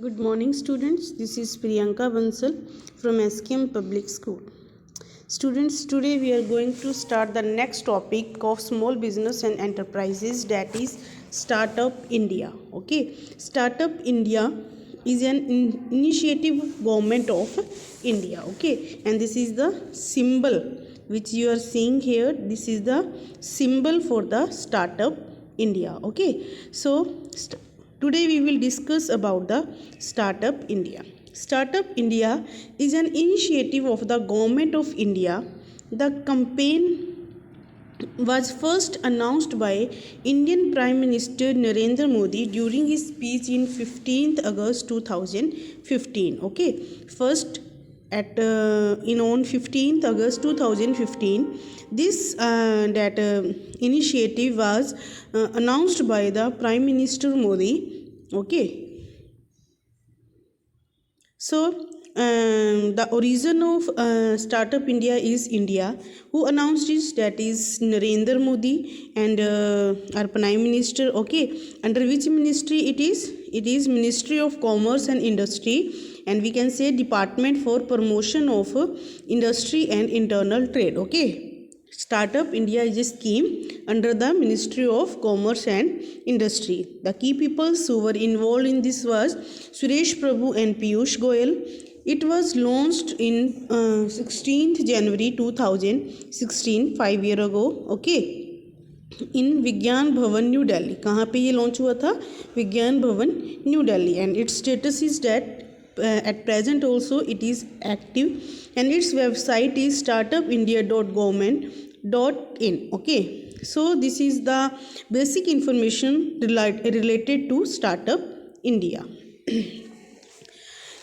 Good morning, students. This is Priyanka Bansal from SKM Public School. Students, today we are going to start the next topic of small business and enterprises, that is Startup India. Okay, Startup India is an initiative of Government of India. Okay, and this is the symbol which you are seeing here. This is the symbol for the Startup India. Okay, so today we will discuss about the Startup India. Startup India is an initiative of the Government of India. The campaign was first announced by Indian Prime Minister Narendra Modi during his speech in 15th August 2015. Okay, first on 15th August 2015, this initiative was announced by the Prime Minister Modi. Okay, so the origin of Startup India is India. Who announced this? That is Narendra Modi and our Prime Minister. Okay, under which ministry it is? It is Ministry of Commerce and Industry, and we can say Department for Promotion of Industry and Internal Trade. Okay. Startup India is a scheme under the Ministry of Commerce and Industry. The key people who were involved in this was Suresh Prabhu and Piyush Goyal. It was launched in 16th January 2016, 5 years ago. Okay. इन विज्ञान भवन new Delhi. कहाँ पे ये launch हुआ था? विज्ञान भवन new Delhi. And it's status is that at present also it is active, and its website is startupindia.government.in. okay, so this is the basic information related to Startup India.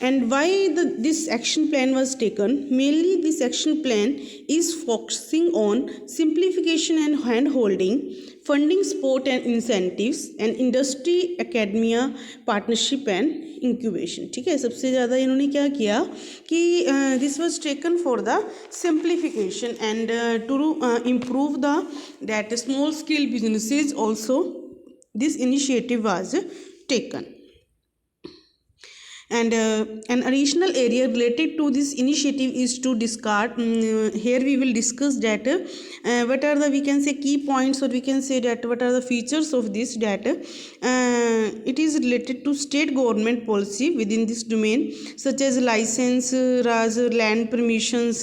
And why this action plan was taken? Mainly this action plan is focusing on simplification and hand-holding, funding support and incentives, and industry academia partnership and incubation. ठीक है, सबसे ज़्यादा इन्होंने क्या किया कि this was taken for the simplification and to improve the that small scale businesses also this initiative was taken. And an additional area related to this initiative is to discard. Here we will discuss that what are the, we can say, key points, or we can say that what are the features of this data. It is related to state government policy within this domain, such as license, RAS, land permissions,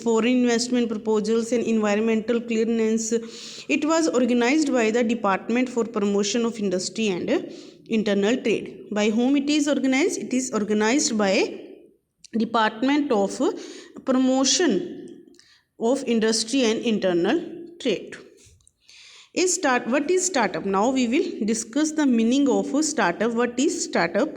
foreign investment proposals, and environmental clearance. It was organized by the Department for Promotion of Industry and Internal Trade. By whom it is organized? It is organized by Department of Promotion of Industry and Internal Trade. What is startup? Now we will discuss the meaning of startup. What is startup?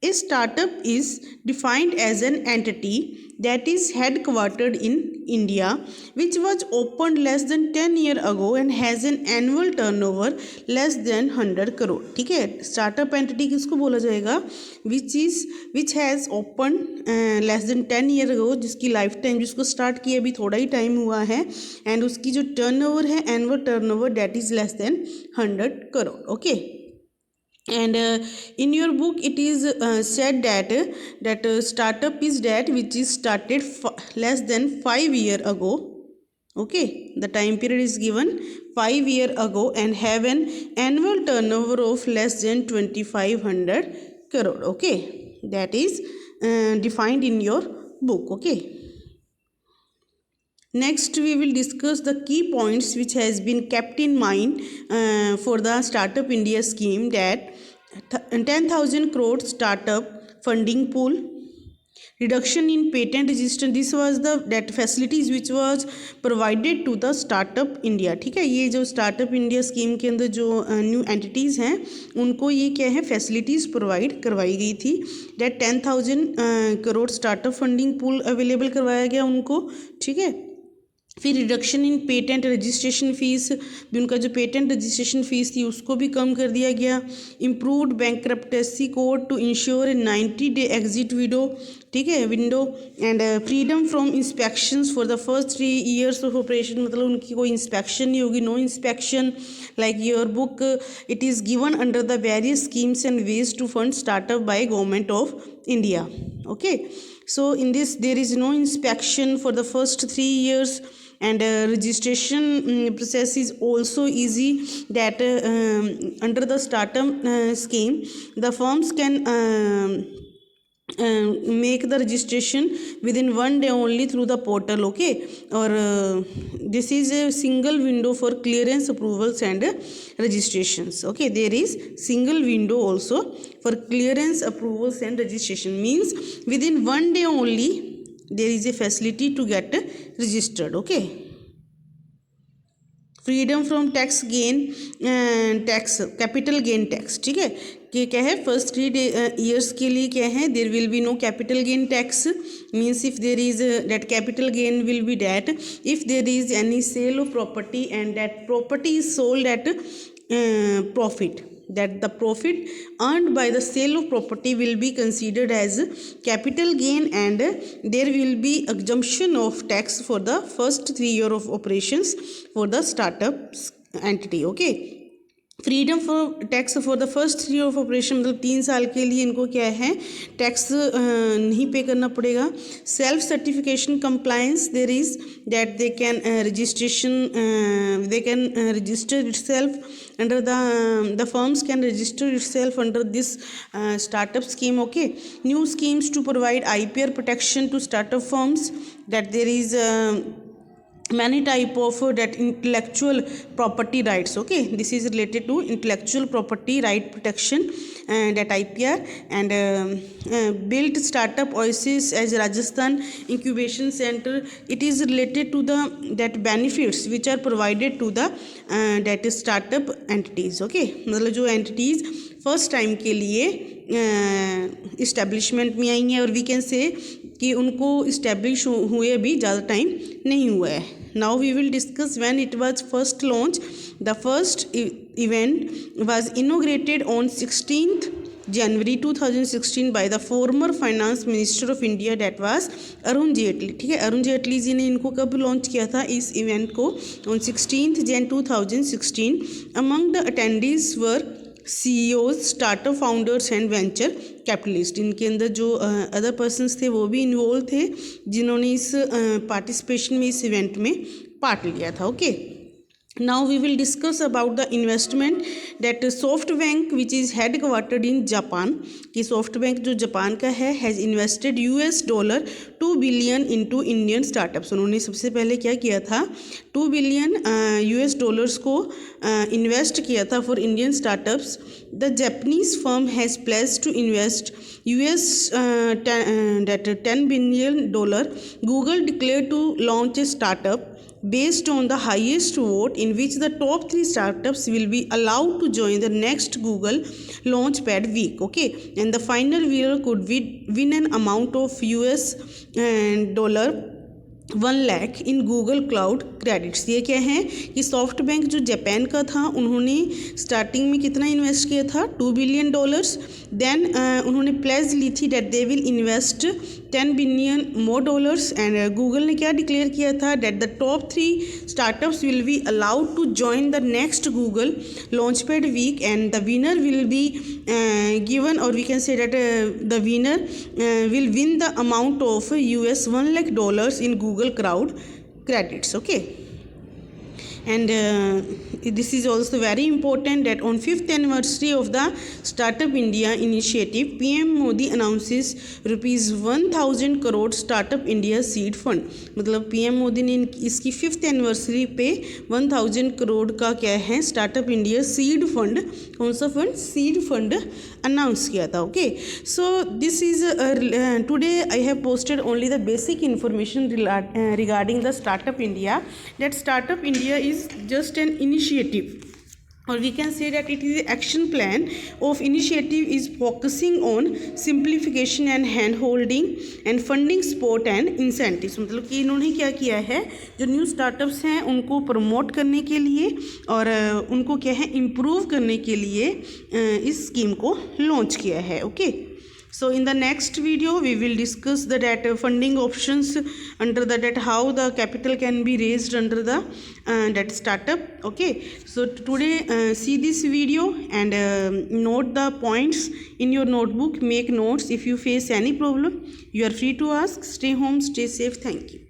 A startup is defined as an entity that is headquartered in India, which was opened less than 10 years ago and has an annual turnover less than 100 crore. ठीक है, startup entity किसको बोला जाएगा? which has opened less than 10 years ago, जिसकी life time, जिसको start किया अभी थोड़ा ही टाइम हुआ है, एंड उसकी जो टर्नओवर है, annual turnover, that is less than 100 crore. Okay. And in your book it is said that startup is that which is started less than 5 years ago. Okay, the time period is given 5 years ago and have an annual turnover of less than 2500 crore. Okay, that is defined in your book. Okay, next we will discuss the key points which has been kept in mind for the Startup India scheme. That 10,000 crore startup funding pool, reduction in patent register. This was the that facilities which was provided to the Startup India. ठीक है, ये जो Startup India scheme के अंदर जो new entities हैं उनको ये क्या है, फैसिलिटीज़ प्रोवाइड करवाई गई थी. That 10,000 crore startup funding pool available करवाया गया उनको. ठीक है, फिर reduction in patent registration fees भी, उनका जो पेटेंट रजिस्ट्रेशन फ़ीस थी उसको भी कम कर दिया गया। Improved bankruptcy code to ensure 90-day exit window and freedom from inspections for the first 3 years of operation, मतलब उनकी कोई इंस्पेक्शन नहीं होगी, no inspection like your book, it is given under the various schemes and ways to fund startup by government of India. Okay, so in this there is no inspection for the first 3 years, and registration process is also easy, that under the startup scheme the firms can make the registration within 1 day only through the portal. Okay, or this is a single window for clearance, approvals and registrations. Okay, there is single window also for clearance, approvals and registration, means within 1 day only there is a facility to get registered. Okay, freedom from tax gain, tax capital gain tax, ठीक है, कि क्या है first 3 years के लिए क्या है, there will be no capital gain tax, means if there is that capital gain will be that if there is any sale of property and that property is sold at profit, that the profit earned by the sale of property will be considered as capital gain, and there will be exemption of tax for the first 3 years of operations for the startup entity. Okay, freedom for tax for the first 3 years of operation, मतलब 3 साल के लिए इनको क्या है tax नहीं पे करना पड़ेगा। Self certification compliance, there is that they can registration, they can register it self under the firms can register itself under this startup scheme. Okay, new schemes to provide IPR protection to startup firms, that there is many type of that intellectual property rights. Okay, this is related to intellectual property right protection and that IPR, and built startup oasis as Rajasthan incubation center. It is related to the that benefits which are provided to the that startup entities. Okay, मतलब जो entities first time के लिए establishment में आई हैं, और we can say कि उनको establish हुए भी ज़्यादा टाइम नहीं हुआ है। Now we will discuss when it was first launch. The first event was inaugurated on 16th January 2016 by the former finance minister of India, that was Arun Jaitley. ठीक है, अरुण जेटली जी ने इनको कब लॉन्च किया था इस इवेंट को, on 16th January 2016। Among the attendees were CEOs, startup founders and venture capitalist. इनके अंदर जो अदर पर्सन्स थे वो भी इन्वॉल्व थे जिन्होंने इस पार्टिसिपेशन में इस इवेंट में पार्ट लिया था। Okay, now we will discuss about the investment that SoftBank which is headquartered in Japan, कि SoftBank जो जापान का है has invested $2 billion into Indian startups। उन्होंने सबसे पहले क्या किया था, $2 billion को इन्वेस्ट किया था for Indian startups. The Japanese firm has placed to invest $10 billion। Google declared to launch a startup based on the highest vote, in which the top 3 startups will be allowed to join the next Google Launchpad week. Okay, and the final winner could win an amount of $1 lakh in Google cloud credits. ये क्या है कि soft bank जो Japan का था उन्होंने starting में कितना इन्वेस्ट किया था, $2 billion। देन उन्होंने प्लेज ली थी that they will invest $10 billion more, and Google ने क्या डिक्लेयर किया था, that the top 3 startups will be allowed to join the next Google launchpad week, and the winner will be given, or we can say that the winner will win the amount of $1 lakh in Google Cloud credits. Okay, and this is also very important that on 5th anniversary of the Startup India initiative, PM Modi announces ₹1,000 crore Startup India seed fund। मतलब PM Modi ने इसकी 5th anniversary पे 1,000 करोड़ का क्या है startup India seed fund, कौन सा fund, seed fund announce किया था। Okay, so this is today I have posted only the basic information regarding the startup India, that startup India is just an initiative or we can say that it is the action plan of initiative is focusing on simplification and hand holding and funding support and incentives। मतलब कि इन्होंने क्या किया है, जो new startups हैं उनको promote करने के लिए और उनको क्या है इम्प्रूव करने के लिए इस स्कीम को लॉन्च किया है। Okay, so in the next video we will discuss the that funding options under the that how the capital can be raised under the that startup। okay, so today see this video and note the points in your notebook, make notes. If you face any problem you are free to ask. Stay home, stay safe. Thank you.